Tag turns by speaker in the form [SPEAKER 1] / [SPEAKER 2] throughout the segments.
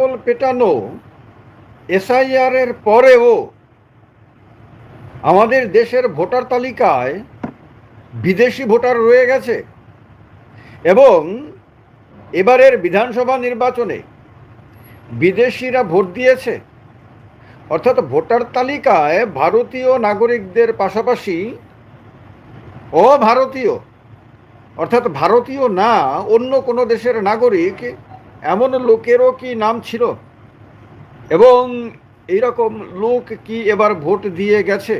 [SPEAKER 1] ফাটল পেটানো এসআইআর এর পরেও আমাদের দেশের ভোটার তালিকায় বিদেশি ভোটার রয়ে গেছে এবং এবারের বিধানসভা নির্বাচনে বিদেশিরা ভোট দিয়েছে। অর্থাৎ ভোটার তালিকায় ভারতীয় নাগরিকদের পাশাপাশি অভারতীয়, অর্থাৎ ভারতীয় না অন্য কোনো দেশের নাগরিক এমন লোকেরও কি নাম ছিল এবং এইরকম লোক কি এবার ভোট দিয়ে গেছে?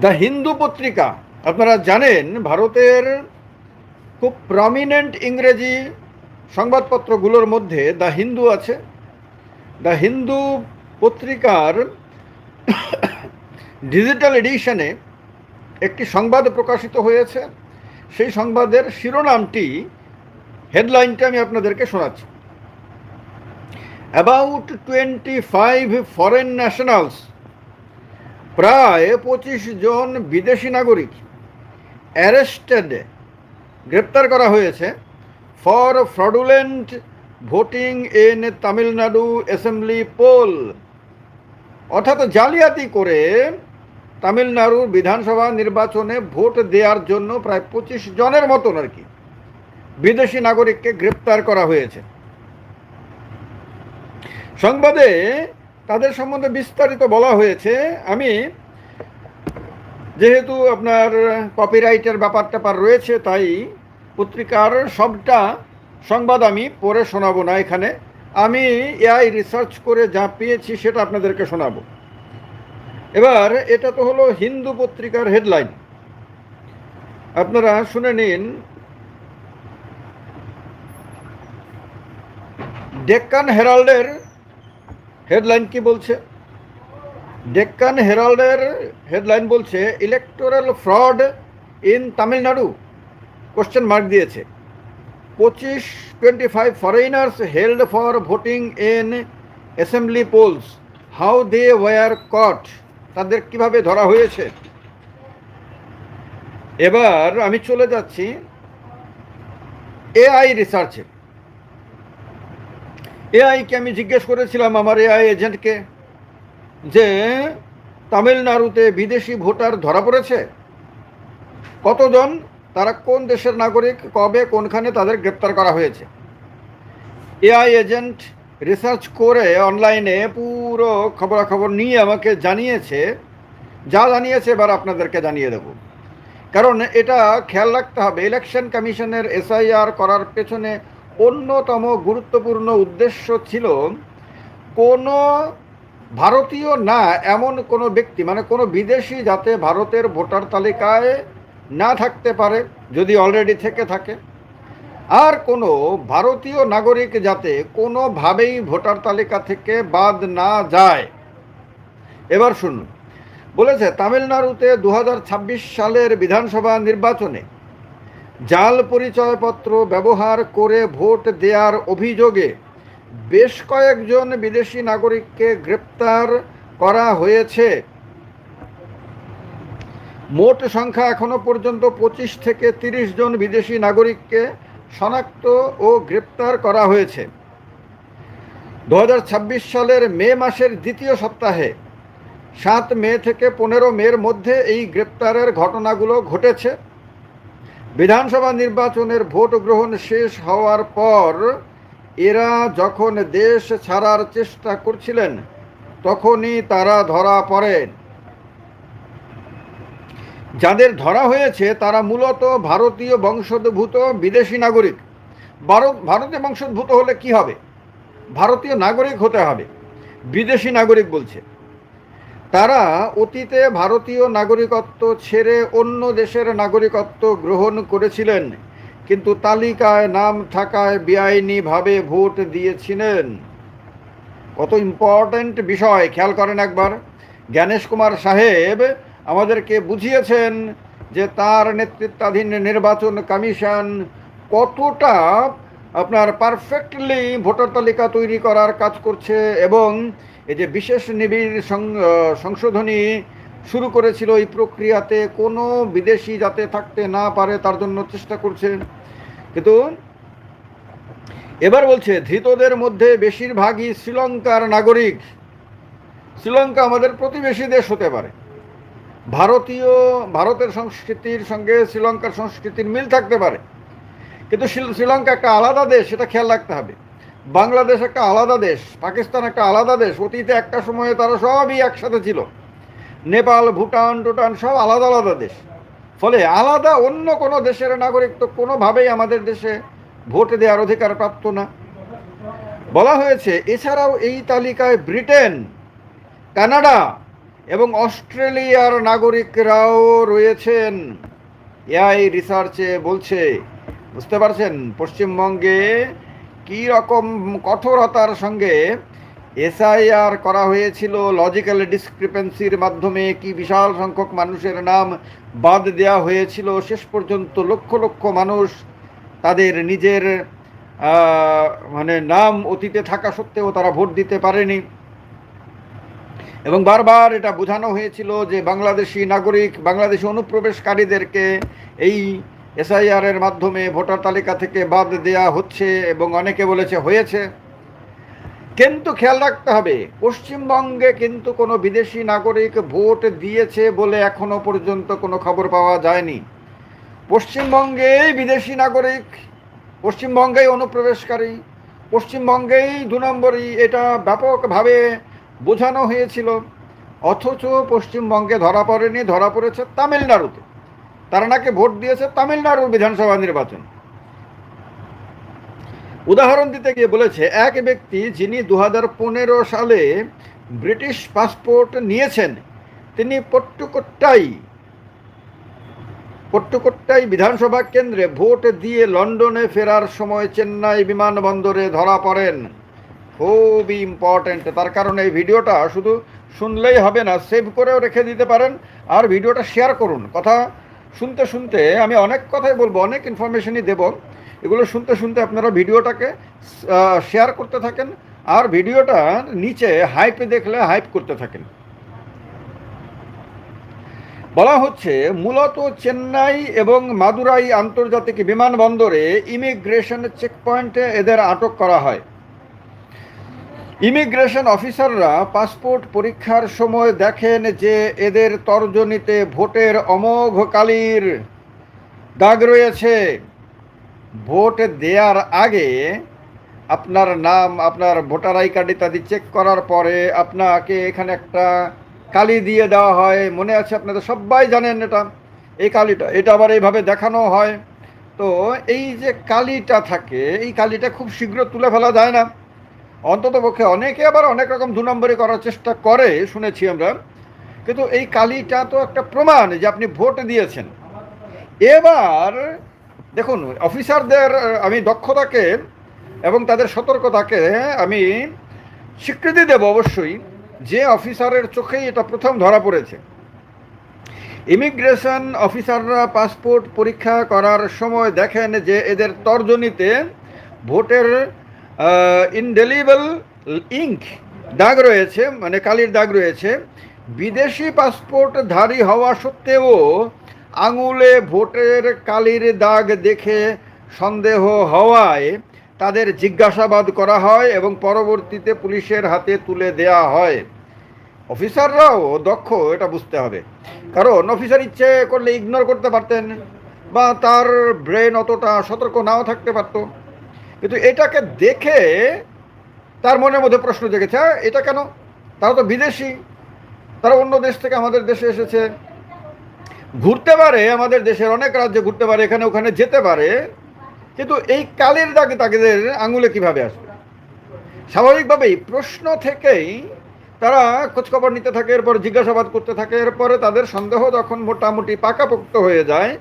[SPEAKER 1] দ্য হিন্দু পত্রিকা, আপনারা জানেন ভারতের খুব প্রমিনেন্ট ইংরেজি সংবাদপত্রগুলোর মধ্যে দ্য হিন্দু আছে। দ্য হিন্দু পত্রিকার ডিজিটাল এডিশনে একটি সংবাদ প্রকাশিত হয়েছে। সেই সংবাদের শিরোনামটি, হেডলাইনটা আমি আপনাদেরকে শোনাচ্ছি। অ্যাবাউট 25 ফরেন ন্যাশনালস, প্রায় 25 জন বিদেশি নাগরিক অ্যারেস্টেড, গ্রেপ্তার করা হয়েছে for fraudulent voting in Tamil Nadu assembly poll, অর্থাৎ জালিয়াতি করে তামিলনাড়ুর বিধানসভা নির্বাচনে ভোট দেওয়ার জন্য প্রায় 25 জনের মতন আর কি বিদেশি নাগরিককে গ্রেপ্তার করা হয়েছে। সংবাদে তাদের সম্বন্ধে বিস্তারিত বলা হয়েছে। আমি যেহেতু আপনার কপিরাইটের ব্যাপার রয়েছে, তাই পত্রিকার সবটা সংবাদ আমি পড়ে শোনাবো না এখানে। আমি এআই রিসার্চ করে যা পেয়েছি সেটা আপনাদেরকে শোনাবো। এবার এটা তো হলো হিন্দু পত্রিকার হেডলাইন, আপনারা শুনে নিন। ডেক্কান হেরাল্ডের হেডলাইন কি বলছে? ডেক্কান হেরাল্ডের হেডলাইন বলছে, electoral fraud in Tamil Nadu, question mark দিয়েছে। 25 foreigners held for voting in assembly polls, how they were caught, তাদের কিভাবে ধরা হয়েছে। এবার আমি চলে যাচ্ছি এআই রিসার্চে। এআইকে আমি জিজ্ঞেস করেছিলাম, আমার এআই এজেন্টকে, যে তামিলনাড়ুতে বিদেশি ভোটার ধরা পড়েছে কতজন, তারা কোন দেশের নাগরিক, কবে কোনখানে তাদের গ্রেপ্তার করা হয়েছে। এআই এজেন্ট রিসার্চ করে অনলাইনে পুরো খবরাখবর নিয়ে আমাকে জানিয়েছে। যা জানিয়েছে এবার আপনাদেরকে জানিয়ে দেব, কারণ এটা খেয়াল রাখতে হবে। ইলেকশন কমিশনের এসআইআর করার পেছনে অন্যতম গুরুত্বপূর্ণ উদ্দেশ্য ছিল কোনো ভারতীয় না এমন কোনো ব্যক্তি, মানে কোনো বিদেশি যাতে ভারতের ভোটার তালিকায় না থাকতে পারে, যদি অলরেডি থেকে থাকে, আর কোনো ভারতীয় নাগরিক যাতে কোনোভাবেই ভোটার তালিকা থেকে বাদ না যায়। এবার শুনুন, বলেছে তামিলনাড়ুতে 2026 সালের বিধানসভা নির্বাচনে জাল পরিচয়পত্র ব্যবহার করে ভোট দেওয়ার অভিযোগে বেশ কয়েকজন বিদেশি নাগরিককে গ্রেপ্তার করা হয়েছে। মোট সংখ্যা এখনো পর্যন্ত 25 থেকে 30 জন বিদেশি নাগরিককে শনাক্ত ও গ্রেপ্তার করা হয়েছে। 2026 সালের মে মাসের দ্বিতীয় সপ্তাহে 7 মে থেকে 15 মের মধ্যে এই গ্রেপ্তারের ঘটনাগুলো ঘটেছে। বিধানসভা নির্বাচনের ভোট গ্রহণ শেষ হওয়ার পর এরা যখন দেশ ছাড়ার চেষ্টা করছিলেন তখনই তারা ধরা পড়েন। যাদের ধরা হয়েছে তারা মূলত ভারতীয় বংশোদ্ভূত বিদেশি নাগরিক। ভারতীয় বংশোদ্ভূত হলে কি হবে? ভারতীয় নাগরিক হতে হবে, বিদেশি নাগরিক বলছে। তারা অতীতে ভারতীয় নাগরিকত্ব ছেড়ে অন্য দেশের নাগরিকত্ব গ্রহণ করেছিলেন, কিন্তু তালিকায় নাম থাকায় বেআইনিভাবে ভোট দিয়েছিলেন। কত ইম্পর্ট্যান্ট বিষয়, খেয়াল করেন একবার। জ্ঞানেশ কুমার সাহেব আমাদেরকে বুঝিয়েছেন যে তার নেতৃত্বাধীন নির্বাচন কমিশন কতটা আপনার পারফেক্টলি ভোটার তালিকা তৈরি করার কাজ করছে, এবং এই যে বিশেষ নিবিড় সংশোধনী শুরু করেছিল, এই প্রক্রিয়াতে কোনো বিদেশি যাতে থাকতে না পারে তার জন্য চেষ্টা করছে। কিন্তু এবার বলছে ধৃতদের মধ্যে বেশিরভাগই শ্রীলঙ্কার নাগরিক। শ্রীলঙ্কা আমাদের প্রতিবেশী দেশ হতে পারে, ভারতের সংস্কৃতির সঙ্গে শ্রীলঙ্কার সংস্কৃতির মিল থাকতে পারে, কিন্তু শ্রীলঙ্কা একটা আলাদা দেশ, সেটা খেয়াল রাখতে হবে। বাংলাদেশ একটা আলাদা দেশ, পাকিস্তান একটা আলাদা দেশ, অতীতে একটা সময়ে তারা সবই একসাথে ছিল। নেপাল, ভুটান টুটান সব আলাদা আলাদা দেশ। ফলে আলাদা অন্য কোনো দেশের নাগরিক তো কোনোভাবেই আমাদের দেশে ভোট দেওয়ার অধিকার প্রাপ্ত না। বলা হয়েছে এছাড়াও এই তালিকায় ব্রিটেন, কানাডা এবং অস্ট্রেলিয়ার নাগরিকরাও রয়েছেন। এআই রিসার্চে বলছে, বুঝতে পারছেন পশ্চিমবঙ্গে কী রকম কঠোরতার সঙ্গে এসআইআর করা হয়েছিল, লজিক্যাল ডিসক্রিপেন্সির মাধ্যমে কি বিশাল সংখ্যক মানুষের নাম বাদ দেওয়া হয়েছিল। শেষ পর্যন্ত লক্ষ লক্ষ মানুষ তাদের নিজের নাম অতীতে থাকা সত্ত্বেও তারা ভোট দিতে পারেনি। এবং বারবার এটা বোঝানো হয়েছিল যে বাংলাদেশি নাগরিক, বাংলাদেশি অনুপ্রবেশকারীদেরকে এই এসআইআরের মাধ্যমে ভোটার তালিকা থেকে বাদ দেওয়া হচ্ছে, এবং অনেকে বলেছে হয়েছে। কিন্তু খেয়াল রাখতে হবে, পশ্চিমবঙ্গে কিন্তু কোনো বিদেশি নাগরিক ভোট দিয়েছে বলে এখনো পর্যন্ত কোনো খবর পাওয়া যায়নি। পশ্চিমবঙ্গেই বিদেশি নাগরিক, পশ্চিমবঙ্গেই অনুপ্রবেশকারী, পশ্চিমবঙ্গেই 2 নম্বরই, এটা ব্যাপকভাবে বোঝানো হয়েছিল। অথচ পশ্চিমবঙ্গে ধরা পড়েনি, ধরা পড়েছে তামিলনাড়ুতে। তারা নাকি ভোট দিয়েছে তামিলনাড়ুর বিধানসভা নির্বাচন। উদাহরণ দিতে গিয়ে বলেছে এক ব্যক্তি যিনি 2015 সালে ব্রিটিশ পাসপোর্ট নিয়েছেন, তিনি পট্টুকোট্টাই বিধানসভা কেন্দ্রে ভোট দিয়ে লন্ডনে ফেরার সময় চেন্নাই বিমানবন্দরে ধরা পড়েন। খুবই ইম্পর্ট্যান্ট, তার কারণে এই ভিডিওটা শুধু শুনলেই হবে না, সেভ করেও রেখে দিতে পারেন, আর ভিডিওটা শেয়ার করুন। কথা শুনতে শুনতে আমি অনেক কথাই বলবো, অনেক ইনফরমেশনই দেব, এগুলো শুনতে শুনতে আপনারা ভিডিওটাকে শেয়ার করতে থাকেন, আর ভিডিওটা নিচে হাইপে দেখলে হাইপ করতে থাকেন। বলা হচ্ছে মূলত চেন্নাই এবং মাদুরাই আন্তর্জাতিক বিমানবন্দরে ইমিগ্রেশন চেকপয়েন্টে এদের আটক করা হয়। ইমিগ্রেশন অফিসাররা পাসপোর্ট পরীক্ষার সময় দেখেন যে এদের তর্জনীতে ভোটের অমোঘ কালির দাগ রয়েছে। ভোট দেওয়ার আগে আপনার নাম, আপনার ভোটার আই কার্ড ইত্যাদি চেক করার পরে আপনাকে এখানে একটা কালি দিয়ে দেওয়া হয়। মনে আছে, আপনাদের সবাই জানেন এটা, এই কালিটা, এটা আবার এইভাবে দেখানো হয়। তো এই যে কালিটা থাকে, এই কালিটা খুব শীঘ্র তুলে ফেলা যায় না, অন্তত পক্ষে অনেকে আবার অনেক রকম 2 নম্বরি করার চেষ্টা করে শুনেছি আমরা। কিন্তু এই কালিটা তো একটা প্রমাণ যে আপনি ভোট দিয়েছেন। এবার দেখুন, অফিসারদের আমি দক্ষতাকে এবং তাদের সতর্কতাকে আমি স্বীকৃতি দেব অবশ্যই, যে অফিসারের চোখেই এটা প্রথম ধরা পড়েছে। ইমিগ্রেশন অফিসাররা পাসপোর্ট পরীক্ষা করার সময় দেখেন যে এদের তর্জনীতে ভোটের ইনডেলিবল ইঙ্ক দাগ রয়েছে, মানে কালির দাগ রয়েছে। বিদেশি পাসপোর্টধারী হওয়া সত্ত্বেও আঙুলে ভোটের কালির দাগ দেখে সন্দেহ হওয়ায় তাদের জিজ্ঞাসাবাদ করা হয় এবং পরবর্তীতে পুলিশের হাতে তুলে দেয়া হয়। অফিসাররাও দক্ষ, এটা বুঝতে হবে, কারণ অফিসার ইচ্ছে করলে ইগনোর করতে পারতেন, বা তার ব্রেন অতটা সতর্ক নাও থাকতে পারতো, কিন্তু এটাকে দেখে তার মনের মধ্যে প্রশ্ন জেগেছে, এটা কেন? তারা তো বিদেশি, তারা অন্য দেশ থেকে আমাদের দেশে এসেছে, ঘুরতে পারে, আমাদের দেশের অনেক রাজ্যে ঘুরতে পারে, এখানে ওখানে যেতে পারে, কিন্তু এই কালির দাগে তাদের আঙুলে কিভাবে আসবে? স্বাভাবিকভাবেই প্রশ্ন থেকেই তারা খোঁজখবর নিতে থাকে, এরপর জিজ্ঞাসাবাদ করতে থাকে, এরপরে তাদের সন্দেহ যখন মোটামুটি পাকাপোক্ত হয়ে যায়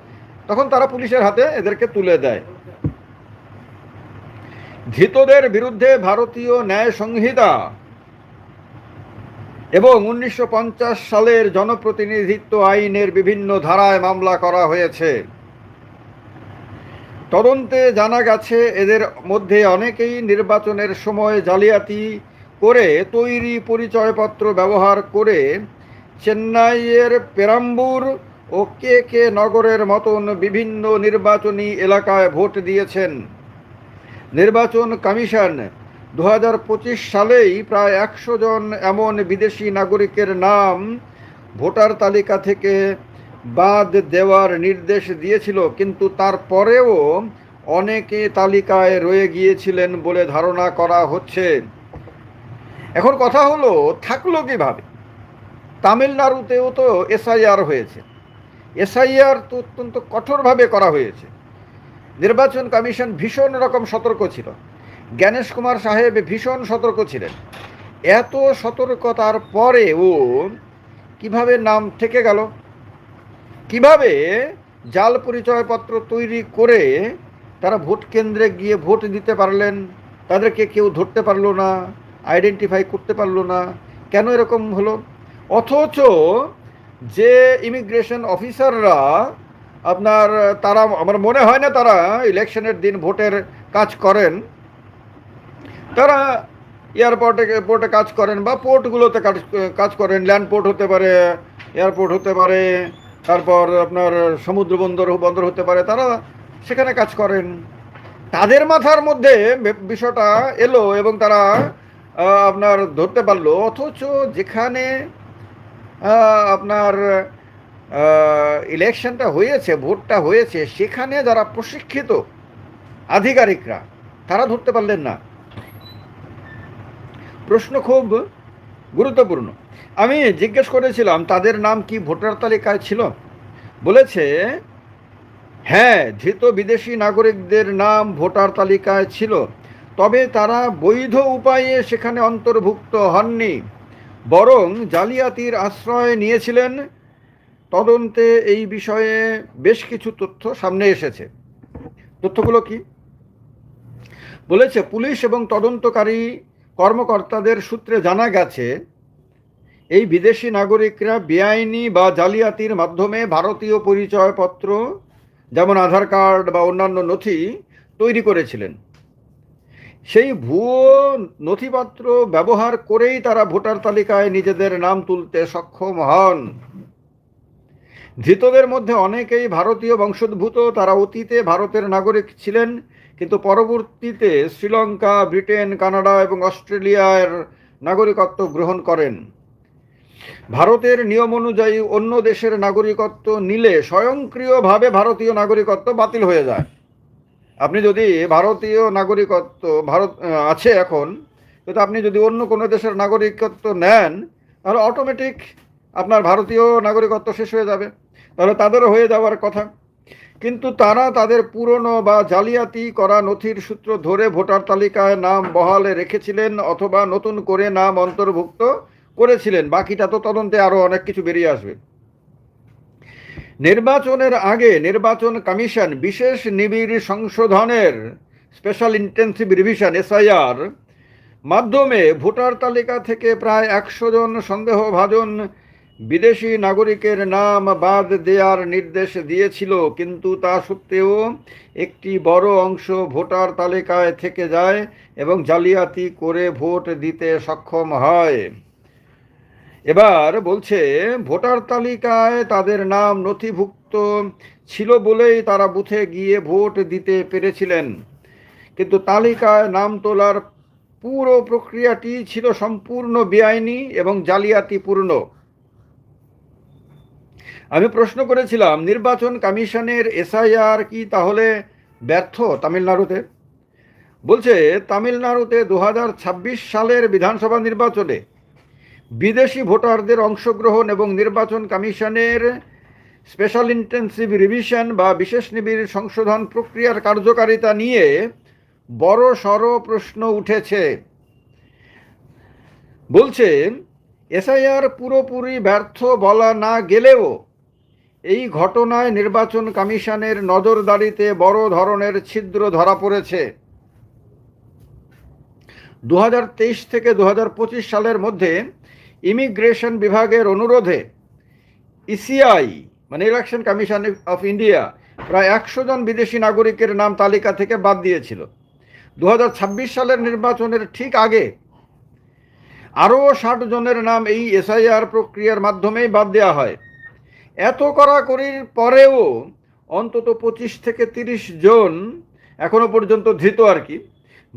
[SPEAKER 1] তখন তারা পুলিশের হাতে এদেরকে তুলে দেয়। ধৃতদের বিরুদ্ধে ভারতীয় ন্যায় সংহিতা এবং 1950 সালের জনপ্রতিনিধিত্ব আইনের বিভিন্ন ধারায় মামলা করা হয়েছে। তদন্তে জানা গেছে এদের মধ্যে অনেকেই নির্বাচনের সময় জালিয়াতি করে তৈরি পরিচয়পত্র ব্যবহার করে চেন্নাইয়ের পেরাম্বুর ও কে নগরের মতন বিভিন্ন নির্বাচনী এলাকায় ভোট দিয়েছেন। নির্বাচন কমিশন 2025 সালেই প্রায় 100 জন এমন বিদেশি নাগরিকের নাম ভোটার তালিকা থেকে বাদ দেওয়ার নির্দেশ দিয়েছিল, কিন্তু তারপরেও অনেকে তালিকায় রয়ে গিয়েছিলেন বলে ধারণা করা হচ্ছে। এখন কথা হলো, থাকলো কিভাবে? তামিলনাড়ুতেও তো এসআইআর হয়েছে। এসআইআর তো অত্যন্ত কঠোরভাবে করা হয়েছে। নির্বাচন কমিশন ভীষণ রকম সতর্ক ছিল। জ্ঞানেশ কুমার সাহেব ভীষণ সতর্ক ছিলেন। এত সতর্কতার পরেও কিভাবে নাম থেকে গেল? কিভাবে জাল পরিচয়পত্র তৈরি করে তারা ভোট কেন্দ্রে গিয়ে ভোট দিতে পারলেন? তাদেরকে কেউ ধরতে পারলো না, আইডেন্টিফাই করতে পারলো না। কেন এরকম হলো? অথচ যে ইমিগ্রেশন অফিসাররা আপনার, তারা আমার মনে হয় না তারা ইলেকশনের দিন ভোটের কাজ করেন। তারা এয়ারপোর্টে কাজ করেন বা পোর্টগুলোতে কাজ করেন। ল্যান্ড পোর্ট হতে পারে, এয়ারপোর্ট হতে পারে, তারপর আপনার সমুদ্র বন্দর হতে পারে, তারা সেখানে কাজ করেন। তাদের মাথার মধ্যে বিষয়টা এলো এবং তারা আপনার ধরতে পারলো। অথচ যেখানে আপনার ইলেকশনটা হয়েছে, ভোটটা হয়েছে, সেখানে যারা প্রশিক্ষিত আধিকারিকরা, তারা ধরতে পারলেন না। প্রশ্ন খুব গুরুত্বপূর্ণ। আমি জিজ্ঞেস করেছিলাম তাদের নাম কি ভোটার তালিকায় ছিল। বলেছে হ্যাঁ, ধৃত বিদেশি নাগরিকদের নাম ভোটার তালিকায় ছিল, তবে তারা বৈধ উপায়ে সেখানে অন্তর্ভুক্ত হননি, বরং জালিয়াতির আশ্রয় নিয়েছিলেন। তদন্তে এই বিষয়ে বেশ কিছু তথ্য সামনে এসেছে। তথ্যগুলো কি? বলেছে পুলিশ এবং তদন্তকারী কর্মকর্তাদের সূত্রে জানা গেছে এই বিদেশি নাগরিকরা বেআইনি বা জালিয়াতির মাধ্যমে ভারতীয় পরিচয়পত্র, যেমন আধার কার্ড বা অন্যান্য নথি তৈরি করেছিলেন। সেই ভুয়ো নথিপত্র ব্যবহার করেই তারা ভোটার তালিকায় নিজেদের নাম তুলতে সক্ষম হন। ধৃতদের মধ্যে অনেকেই ভারতীয় বংশোদ্ভূত। তারা অতীতে ভারতের নাগরিক ছিলেন, কিন্তু পরবর্তীতে শ্রীলঙ্কা, ব্রিটেন, কানাডা এবং অস্ট্রেলিয়ার নাগরিকত্ব গ্রহণ করেন। ভারতের নিয়ম অনুযায়ী অন্য দেশের নাগরিকত্ব নিলে স্বয়ংক্রিয়ভাবে ভারতীয় নাগরিকত্ব বাতিল হয়ে যায়। আপনি যদি ভারতীয় নাগরিকত্ব আছে এখন, কিন্তু আপনি যদি অন্য কোনো দেশের নাগরিকত্ব নেন, তাহলে অটোমেটিক আপনার ভারতীয় নাগরিকত্ব শেষ হয়ে যাবে। তাহলে তাদেরও হয়ে যাওয়ার কথা। কিন্তু তারা তাদের পুরনো বা জালিয়াতি করা নথির সূত্র ধরে ভোটার তালিকায় নাম বহালে রেখেছিলেন অথবা নতুন করে নাম অন্তর্ভুক্ত করেছিলেন। বাকিটা তো তদন্তে আরও অনেক কিছু বেরিয়ে আসবে। নির্বাচনের আগে নির্বাচন কমিশন বিশেষ নিবিড় সংশোধনের স্পেশাল ইন্টেন্সিভ রিভিশন এসআইআর মাধ্যমে ভোটার তালিকা থেকে প্রায় 100 জন সন্দেহভাজন বিদেশি নাগরিকের নাম বাদ দেওয়ার নির্দেশ দিয়েছিল, কিন্তু তা সত্ত্বেও একটি বড় অংশ ভোটার তালিকায় থেকে যায় এবং জালিয়াতি করে ভোট দিতে সক্ষম হয়। এবার বলছে ভোটার তালিকায় তাদের নাম নথিভুক্ত ছিল বলেই তারা বুথে গিয়ে ভোট দিতে পেরেছিলেন, কিন্তু তালিকায় নাম তোলার পুরো প্রক্রিয়াটি ছিল সম্পূর্ণ বেআইনি এবং জালিয়াতিপূর্ণ। আমি প্রশ্ন করেছিলাম নির্বাচন কমিশনের এসআইআর কি তাহলে ব্যর্থ তামিলনাড়ুতে? বলছে তামিলনাড়ুতে 2026 সালের বিধানসভা নির্বাচনে বিদেশি ভোটারদের অংশগ্রহণ এবং নির্বাচন কমিশনের স্পেশাল ইন্টেন্সিভ রিভিশন বা বিশেষ নিবিড় সংশোধন প্রক্রিয়ার কার্যকারিতা নিয়ে বড় সড় প্রশ্ন উঠেছে। বলছেন এসআইআর পুরোপুরি ব্যর্থ বলা না গেলেও এই ঘটনায় নির্বাচন কমিশনের নজরদারিতে বড় ধরনের ছিদ্র ধরা পড়েছে। 2023 থেকে 2025 সালের মধ্যে ইমিগ্রেশন বিভাগের অনুরোধে ইসিআই মানে ইলেকশন কমিশন অফ ইন্ডিয়া প্রায় 100 জন বিদেশি নাগরিকের নাম তালিকা থেকে বাদ দিয়েছিল। 2026 সালের নির্বাচনের ঠিক আগে আরও 60 জনের নাম এই এসআইআর প্রক্রিয়ার মাধ্যমেই বাদ দেওয়া হয়। এত কড়াকড়ির পরেও অন্তত 25 থেকে 30 জন এখনো পর্যন্ত ধৃত আর কি,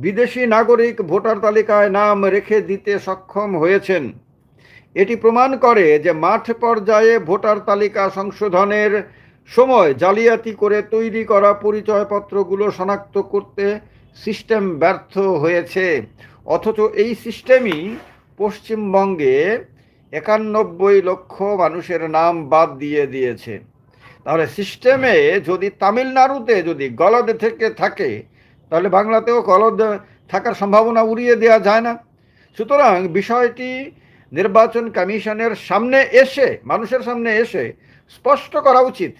[SPEAKER 1] বিদেশি নাগরিক ভোটার তালিকায় নাম রেখে দিতে সক্ষম হয়েছেন। এটি প্রমাণ করে যে মাঠ পর্যায়ে ভোটার তালিকা সংশোধনের সময় জালিয়াতি করে তৈরি করা পরিচয়পত্রগুলো শনাক্ত করতে সিস্টেম ব্যর্থ হয়েছে। অথচ এই সিস্টেমই পশ্চিমবঙ্গে ৯১ লক্ষ মানুষের নাম বাদ দিয়ে দিয়েছে। তাহলে সিস্টেমে যদি তামিলনাড়ুতে যদি গলদ থেকে থাকে, তাহলে বাংলাতেও গলদ থাকার সম্ভাবনা উড়িয়ে দেওয়া যায় না। সুতরাং বিষয়টি নির্বাচন কমিশনের সামনে এসে, মানুষের সামনে এসে স্পষ্ট করা উচিত